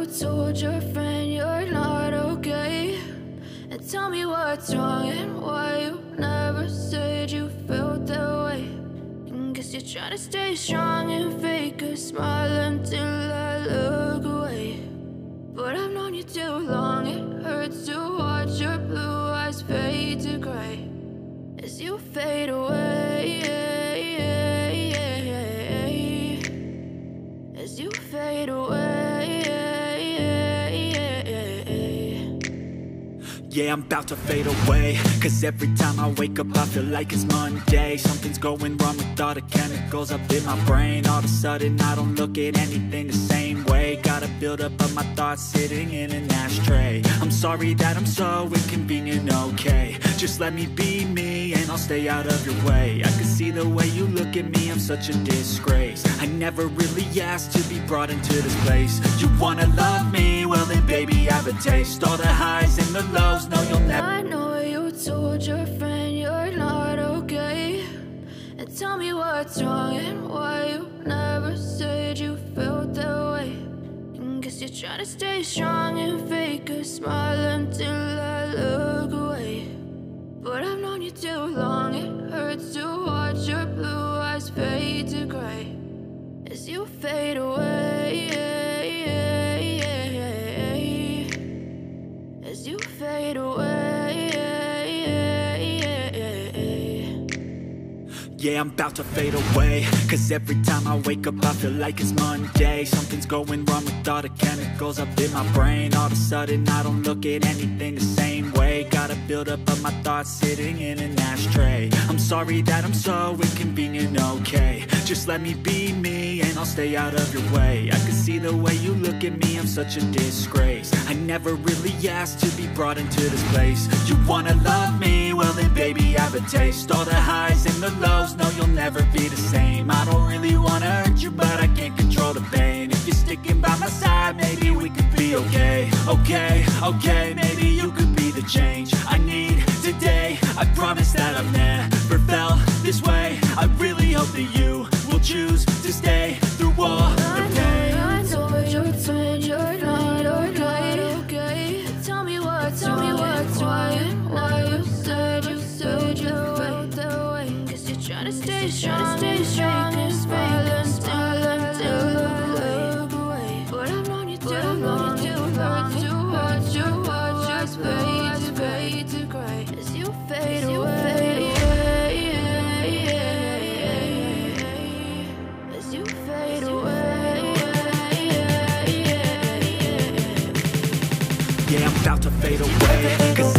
told your friend you're not okay? And tell me what's wrong and why you never said you felt that way. And guess you're trying to stay strong and fake a smile until I look away. But I've known you too long, it hurts to watch your blue eyes fade to gray as you fade away, as you fade away. Yeah, I'm about to fade away, cause every time I wake up I feel like it's Monday. Something's going wrong with all the chemicals up in my brain. All of a sudden I don't look at anything the same way. Gotta build up of my thoughts sitting in an ashtray. I'm sorry that I'm so inconvenient, okay? Just let me be me and I'll stay out of your way. I can see the way you look at me, I'm such a disgrace. I never really asked to be brought into this place. You wanna love me? Well then baby, have a taste. All the highs and the lows, no you'll never. I know you told your friend you're not okay. And tell me what's wrong and why you never said you felt that way. And guess you're trying to stay strong and fake a smile until I look away. But I've known you too long, it hurts to watch your blue eyes fade to gray as you fade away, as you fade away. Yeah, I'm about to fade away, cause every time I wake up I feel like it's Monday. Something's going wrong with all the chemicals up in my brain. All of a sudden I don't look at anything the same way. Gotta build up of my thoughts sitting in an ashtray. I'm sorry that I'm so inconvenient, okay? Just let me be me and I'll stay out of your way. I can see the way you look at me, I'm such a disgrace. I never really asked to be brought into this place. You wanna love me? Well then baby, have a taste. All the highs and the lows, no you'll never be the same. I don't really wanna hurt you, but I can't control the pain. If you're sticking by my side, maybe we could be okay. Okay, maybe you could be the change I need today. I promise that I've never felt this way. I really hope that you will choose to stay through all the pain. I told your friend you're not okay. Tell me what's wrong and why you said you felt that way. Guess you're trying to stay strong and smile until I look away. But I've known you too long, it hurts to watch your eyes fade to gray as you fade away, as you fade away. Yeah, I'm about to fade away, cause